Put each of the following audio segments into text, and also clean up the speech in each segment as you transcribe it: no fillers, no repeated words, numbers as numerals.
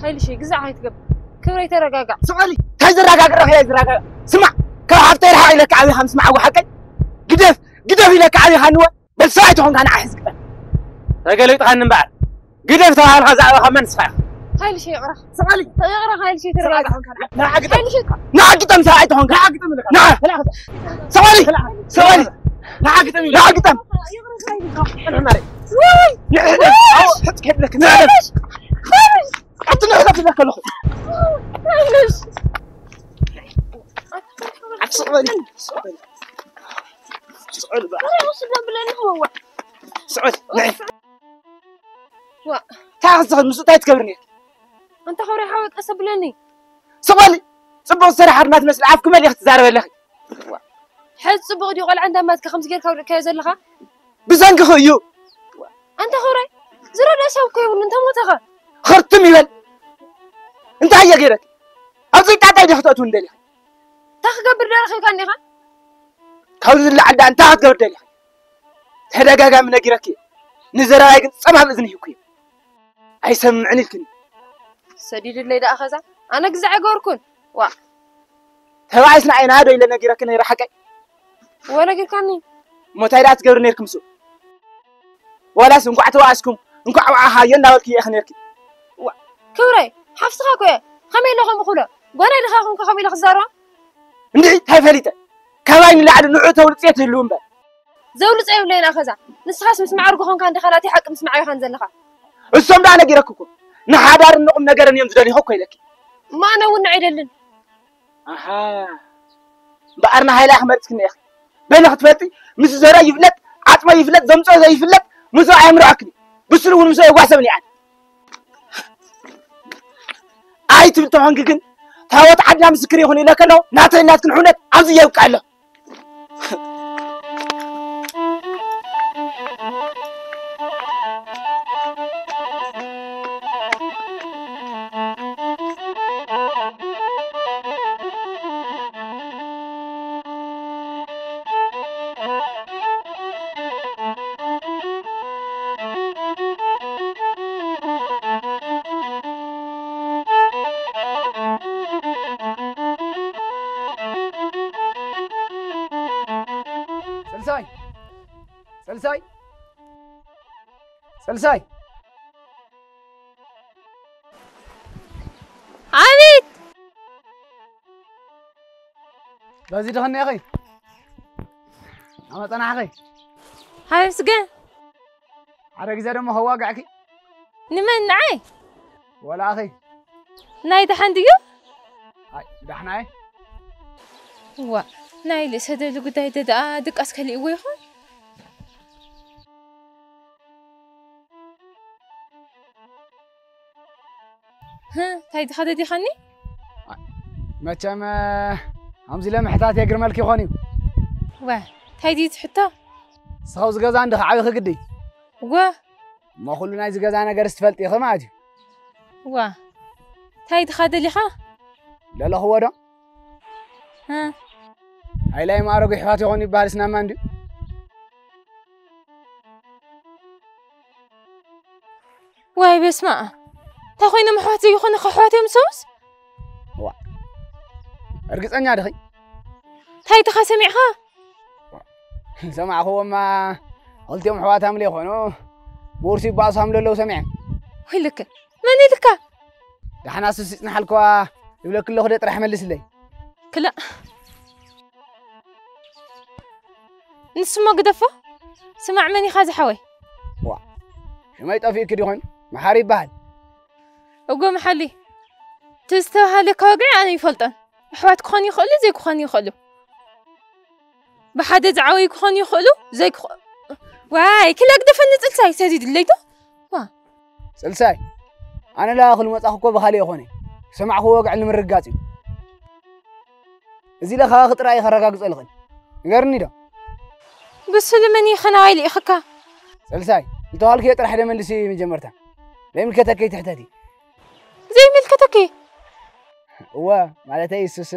هاي الشيء جزع هاي تقب كبري ترجع سؤالي هاي زرقاق هاي زرقاق سمع كهفتي هاي لك علي خمس مع وحكي قدف لك علي خنوة بس ساعة هون كان عايز كده رجلي تغنم بعد قدف ترى الغزاء خمن صح هاي الشيء عرق سؤالي يغرق هاي الشيء ترجع هون كان لا عقد هاي الشيء نعقد ساعة هون كان عقد نعم سؤالي لا عقد يغرق هاي أنا مري وي حط كيف لك نعم حط نعم في ذاك الأخ ليش سؤال بقى أنا وصلنا بلين هو سؤال نعم وا تعال مسؤول تكبرني أنت خوري حاول تقصب لني سؤالي صبغ الصراحة ما تمثل عافكم اللي اختزار ولا حد صبغ دي قال عندها مات كخمس جير كور كيزل لها بزنك خيو أنت خوري زرا لا سوق يقول أنت متخا خرطم يبل أنت هيا غيرك أبزي تعال يخطأ تندلي تخقبر دار خي كان نخا كاوز اللي عدا أنت هتقبر دلي هذا جاجا من غيرك نزرا هيك سمع بإذنه يكوي أي سمعني الكل سديد اللي دا أخذ أنا جزع جوركون وا هوا يسمع عين هذا إلا نغيرك نير حكي ولا غير كاني متايرات قبر نيركم سو ولا سنكو عتواسكم انكو عها ينا ولكي يخنيركي كوري حفصها كوي خمي لهم خلا وانا اللي خاكم خمي لخزارة ندي هاي فريته كواين اللي على نعوته ولصيت اللوم با زول صيو لين اخذا نسخاس مسمع ارغخون كان دخلاتي حق مسمع يخان زلخا السوم دا انا غيرككم نحادار نقم نغرن يم زدني هكو يلك ما انا ون عيدلن اها بارنا هاي احمد كني اخي بين اختفاتي مس زرا يفلت عطما يفلت زمصو زي يفلت مسو عمركني بسلون مسو يواسبني عاد اي تبتو هنجن تاوت عدنا مسكر يخوني لك لو ناتي نات كنحونت عزي يوقع له سلساي عبيد بزي دخلني يا أخي أنا أخي هاي سجن على جزيرة ما هو واقعك نمن نعي ولا أخي ناي دحنديو هاي دحناي وا ناي ليش هذا اللي قد هيدا دك أسكالي وياهم ها تايد خذ دي خني ما كم همزي لما حتات يقر ملكي خانيو وا تايدي تحطه سخوز جزا عندك عاوي خقدي وا ما خلو نايز جزا أنا جرست فلتي خماجي وا تايد خذ لي خا لا هو ده ها هاي لا ما أروح حياتي خاني بارسنا ما عندي واي بسمع تاخوينا محوتي يخون خحوتي مسوس وا أرجع أني أدخي تايد خا سمعها سمع هو ما قلت يوم حوات عملي خانو بورسي باص عمله لو سمع ويلك ماني لك دحنا سوسينا حلكوا يقول لك كله خدت راح ملس لي كلا نسمع قدفه سمع مني خازي حوي وا ما يطفي كده هون محارب بعد وقوم محلي تستوها لك وقع أنا يفلطن حوات كخاني خلو زي كخاني خلو بحدد عوي كخاني خلو زي واي كلا قدفه نتسلساي سيدي الليتو وا سلساي أنا لا أخلو متأخكو بخالي أخوني سمع هو وقع اللي من رقاتي إذا لا خاخت رأي خرقاق سألغن غيرني ده بس لمني خناي لي أخكا سلساي انتو هالك يطرح لمن لسي من جمرتها ليه ملكتك تحتاتي زي ملكتك هو مالتي يسوس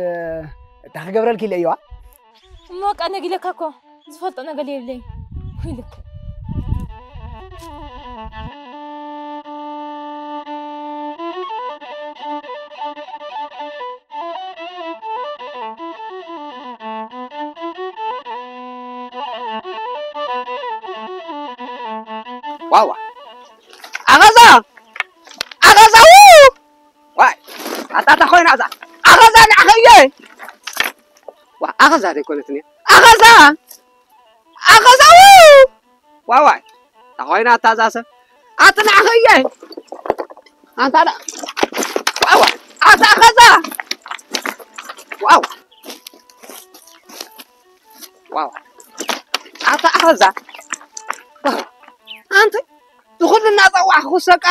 تاخ قبرلك اللي أيوة موك أنا قلي لك أكو زفلت أنا قلي لي ويلك واو أغزا واي أتا خوين أغزا نعخيه وأغزا دي كونتني أغزا واي تخوين أتا زاسة أتا نعخيه أتا لا واو أتا أغزا واو أتا أغزا أنت تقول لنا طوع خصك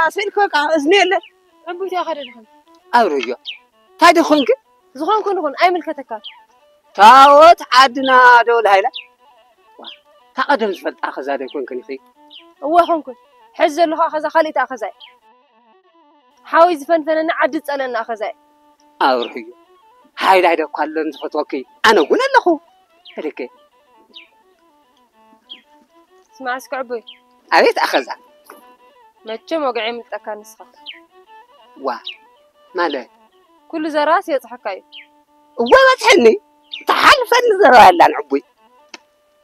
سلكك أزنيله عبوتي أخذ الخن أوريو تايد خونك زخون كن أي ملكتك تاوت عدنا دول هيلا تقدم زفلت أخذ هذا يكون كنخي هو خونكن حز له أخذ خليت أخذ حاوي زفنفن عدت سألنا أخذ أوريو هيدا كلن زفلت وكي أنا أقول له هذيك اسمع اسكع عبوي أريد أخذها ما تشم وقعي ملتك نسخة ماله كل زراس يضحك أيه وما تحني تعال فن زرا هلا نعبوي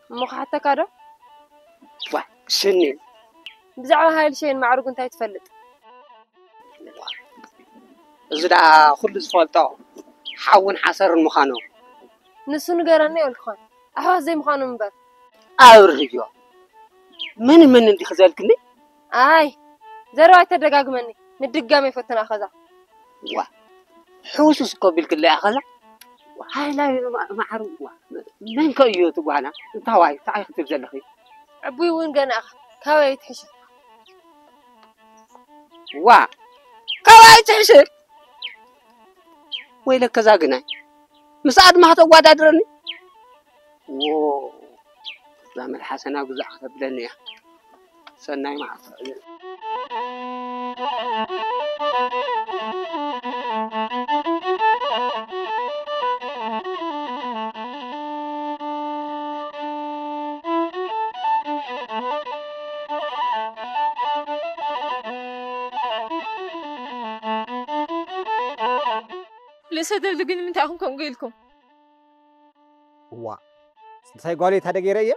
مو حتى كذا شني بزعوا هاي الشيء المعروف أنت تفلت زدا كل زفلتو حاون حسر المخانو نسون قرني والخان أحوا زي مخانو مبر أوريو من انت خزالكني أي زروا تدقاق مني ندقامي فتنا أخذها حوسس قبل كل أخذها هاي لا معروف من كيوت وانا تواي تعي خطيب زلخي عبوي وين قنا أخ كواي يتحشر كواي يتحشر ويلك كذا قناي مساعد ما هتواد أدرني زعم الحسنة بزح خبلني سناي مع لسه دلقني من تأخذكم قيلكم ساي قولي هذا غيريه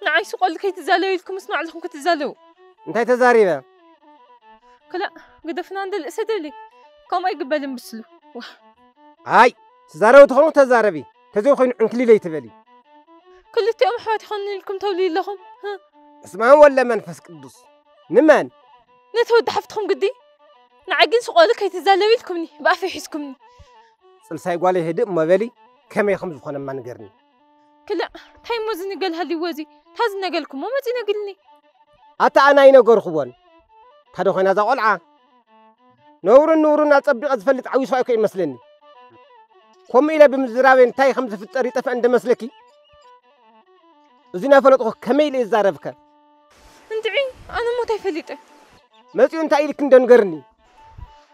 نعيش قول كي تزالوا لكم اسمع لكم كتزالوا انت تزاريبه كلا قدفنا عند الاسد اللي كم يقبلن بسلو هاي تزارو تخلو تزاربي تزوي خين عنكلي لي تبلي كلتيهم أحواتي خلني لكم تولي لهم ها اسمعوا ولا منفس قدوس نمان نتود حفتكم قدي نعجن سؤالك يتزالوي لكمني بقى في حسكمني سلساي قالي هدئ ما بالي كم يخمس خنا ما نقرني كلا تاي موزني قال هالي وزي تازنا قالكم ما مزينا قلني أتا أنا ينقر خوان هذا خنا ذا قلعة نورن أتصبق أزفلت عوي سواء كي مسلني كم إلى بمزرابين تاي خمسة في الطريق فعند مسلكي زينا فلتو كميل إزارفك انت عين أنا مو تفليته ما تيون تايلك ندن قرني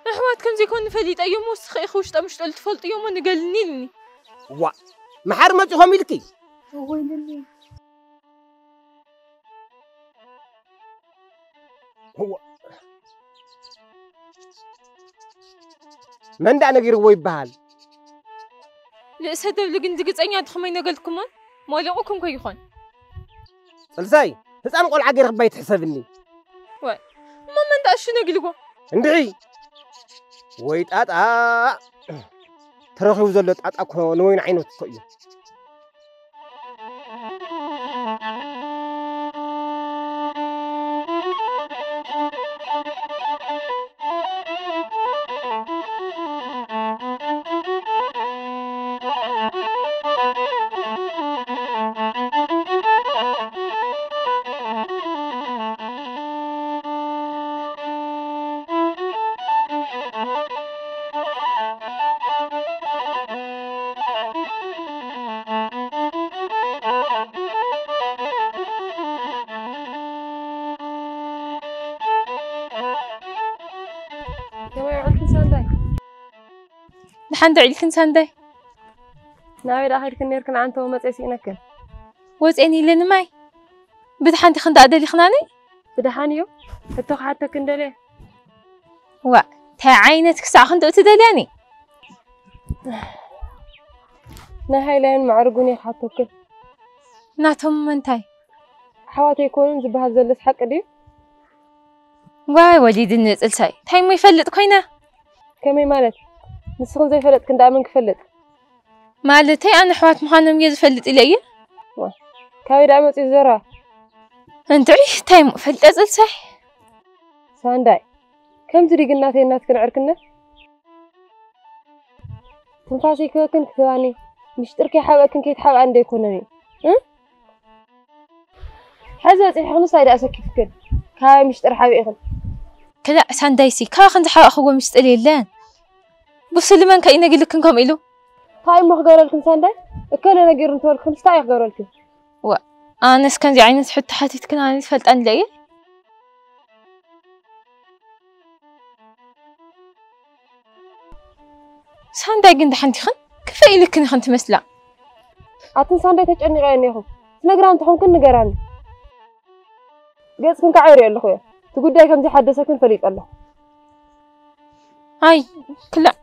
أحواتكم زي كون فليت أيوم وسخي خوش تمش تلتفلت يوم أنا قالني لني وا محار ما تيهم ملكي ويلني هو من دعنا غير وي بحال لأسهد لقن دقت أني أدخمين قلتكم ما لقوكم كيخون سلساي هسأل قول عقير بيت حسابني واي ما من دا شنو قلقوا اندعي ويت أتا ترخي وزلت أتا أكو نوين عينو تسوي لحن دعي لكن سانداي ناوي راح كنير كن عنته ومتأسي نكن وزني لنا ماي بدحان تخن دادلي خناني بدحانيو التوخ حتى كندلي وا تا عينتك ساخن دو تدلاني نهاي لين معرقوني حتى كل ناتهم منتاي حواتي يكونون زبها زلس حق دي واي وليد النزل ساي تاي ما يفلت كوينه كمي مالت نسخن زي فلت كن دائما كفلت مالتي أنا حوات مخانم يزفلت إلي كاوي دائما تزرع أنت عيش تايم فلت أزل صح سانداي كم تري قلنا في الناس كن عركنا تنفاسي كن كثواني مش تركي حاجة كن كيت حاجة عندي يكونني حزت إحنا صاير أسكت كن كاوي مش ترحبي إخن كلا ساندايسي كاخن زحا أخوه مستقلي لان بص اللي من كاين أقول لكم إلو هاي ما خجر لكم سانداي أكلنا نجير نتول كم ستاي خجر لكم أنا سكن زي عيني تحط حتى تكن عيني فلت أن ليه سانداي قند حنتي خن كفاية لك إن خنت مسلا عطن سانداي تجني غيرني أخو نجران تحون كن نجران جالس كن كعيري الله خويا تقول ده كم زي حدث كن فريق الله هاي كلا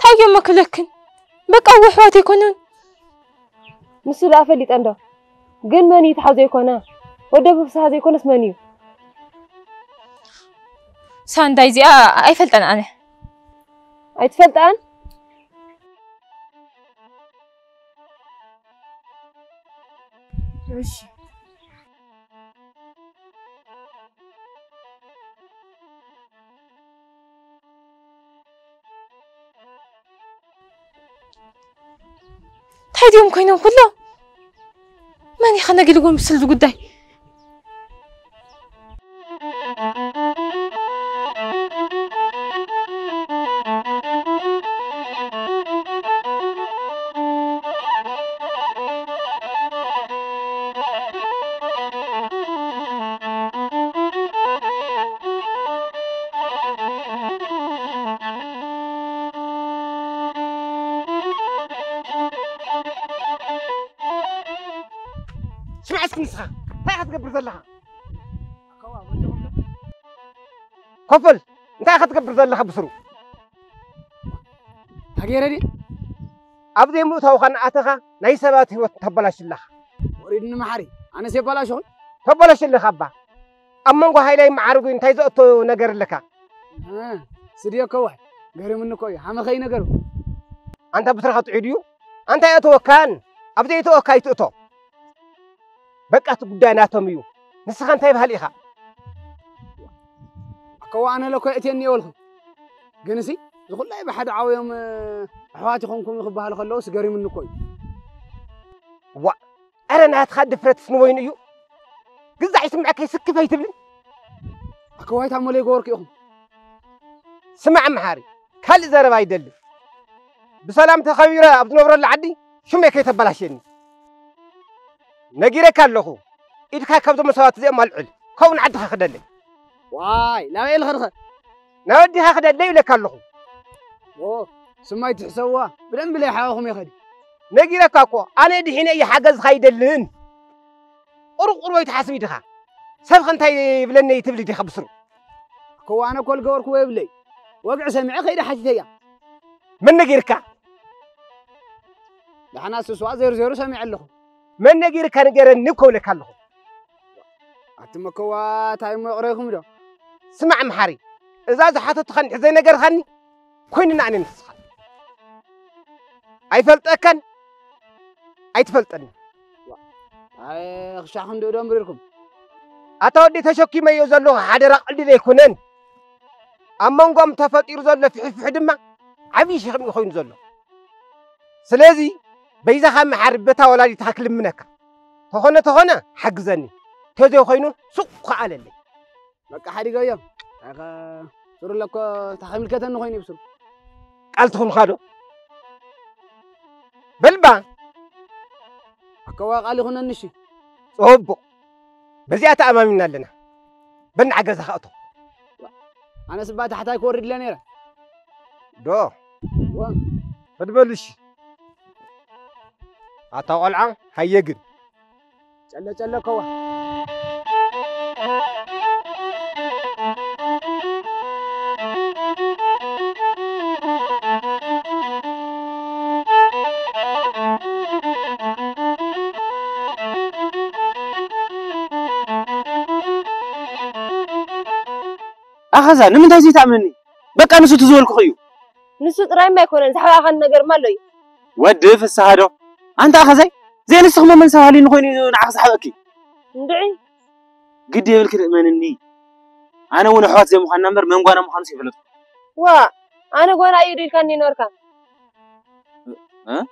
تايم ما كلكن بقى وحوات يكونون مسؤول أفلت عنده جن ماني تحازي يكونه وده بفسها يكون اسمانيو سانداي زي أي فلت أنا أي تفلت أن ماشي هادي يوم كاينين كله ماني خلنا نقول مسلد قداي شمع اسكن نسخة هاي خاتقبر زلها كفل انت خاتقبر زلها بسرو هاجيرة دي أبدي موتها وخان أتخا ناي سبات هو تبلاش الله وريدنا محاري أنا سيبلاشون تبلاش الله خبا أما نقول هاي لاي معارض انت يزقطو نجر لك سريع كوي غير منه كوي هم خي نجرو أنت بترخط عديو أنت يا توكان أبدي توكاي تأتو بقى تقدانا توميو نسخن تايب هالإخا كوا أنا لو كأتيني أولهم جنسي يقول لا بحد عاويهم أحواتي خونكم يخبها لخلوس قري منه كوي أنا هتخد فرت سنوين يو قزع يسمعك يسكف هيتبلن كوا يتعمل لي جورك يوم سمع محاري كل زرب يدل بسلام تخيرة أبد نبر العدي شو ما كي تبلاشيني نجيرك كله إذا كابتن مسوات زي مالعل كون عدها خدلي واي لا إيه الخرخ نوديها خدلي ولا كله أوه سميت حسوا بدن بلا حاهم يا خدي نجيرك أكو أنا دحين أي حاجة خايدلن أرق يتحاسب يدها سبخ أنت بلني تبلي تخبصر كوا أنا كل جورك ويبلي وقع سمع خير حاجتي من نجيرك لحنا سوسوا زيرو سمع له من نجيرك نجير نبكو لك له أتم كوا تايم يقرأكم ده سمع محاري إذا حطت خن زي نجر خني كوين نعني نسخ أي فلتكن أي تفلتني أي خشاخن دودم بريكم أتودي تشوكي ما يوزلو هذا رقل دي يكونن أما نقوم تفطير زلو في حدما عبي شيخ يخوين زلو سلازي بيزا خام حربتها ولا دي تاكل منك تخونه حجزني تزي يخوينو سوق على اللي بقى حدي جاية أخا سر لك تحمل كتن خويني بسر قالت خون خادو بلبا كوا قال خنا نشي صوبو بزيات أمامنا لنا بنعجز خاطو أنا سبات حتى يكورد لنا دو بدبلش أتاو العن هيجن جل كوا أخذها نمن تزيد تعملني بقى نسو تزول كخيو نسو تراي ما يكون زحوا أخذ نجر مالوي ودف السهادو أنت أخذي زين السخمة من سهالين خويني نعخذ حقك ندعي قد يقول كده منني أنا وانا حوات زي مخان نمبر من قوانا مخان سيفلت أنا قوانا أيودي كاني نوركا ها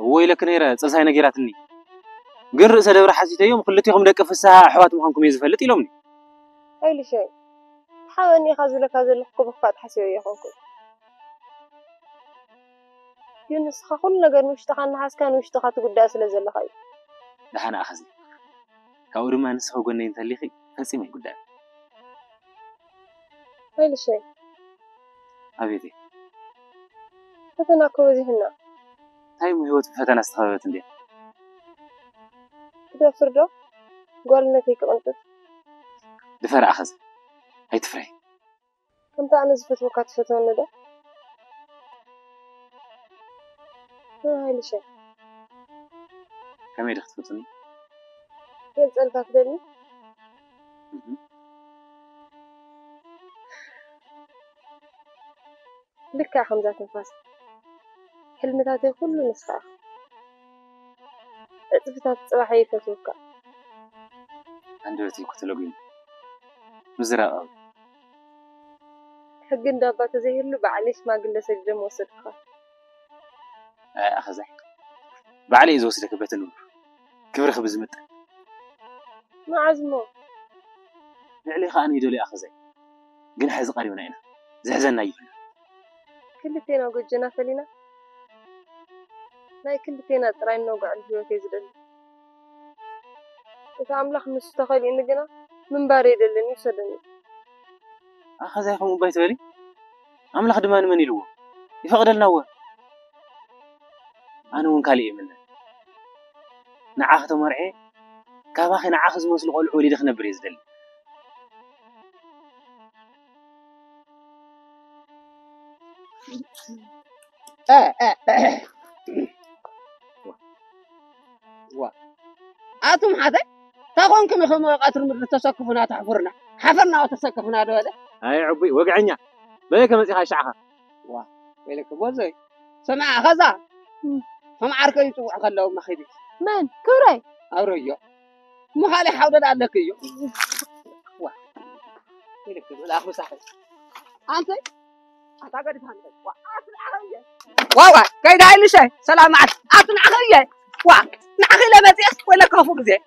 هو إلك نيرة تلساي نجيراتني قر سدبر حسيت يوم خلتيهم دق في الساعة حوات مخانكم يزفلت يلومني أي شيء حاول إني خازلك هذا الحكم فات حسيو يا أخوكم يونس خاخل نجر مشتخان حاس كان مشتخات قداس لزل خاي دحنا أخذني كأول ما نسخه قلنا ينتلخي فسي ما يقدر أي شيء أبيتي فتنا كوزي هنا هاي مهوت فتنا استخبت عندي كده فردو قالنا فيك أنت دفر أخذ هاي تفرح كنت أنا زفت وقت فتنا ده هاي شيء كم يدخل فتني يسأل فاكرني لك يا حمزة نفاس حلمتاتي كله نسخة اعتفتات صباحي فتوكا عندي كتلوجين مزرعة حق دابات زي اللي بعليش ما قلنا سجم وصدقة أخذ بعلي إذا وصلك بيت النور كبر خبز مت ما عزمه يعني خاني دولي أخذ قل حز قريبنا هنا زهزنا يفنا كلتين وقد جنا فلينا لا كلتين تراين نوقع الجوا في زدل إذا خمس تخيل إن جنا من باريد اللي نسدني أخذ يا خمو بيت ولي أملخ دمان من يلوه يفقد النوى أنا ونكالي منه نعاخذ مرعي كاباخي نعاخذ مسل قول عولي دخنا بريز دل أتم هذا تاخون كم يخم قاتل من تسقفنا تحفرنا حفرنا وتسقفنا هذا هاي عبي وقعني بيك مسيح شعها ويلك بوزي سمع غزا هم عاركة يسوع خلوا ما خيدي من كبري أوريو مو حالي حاول عليك يو وا لك ولا أخو صاحبي أنت أعتقد فهمت وا كيد هاي لشيء سلام معك أصنع خيّة وا نعخي لمزيس ولا كفوك زي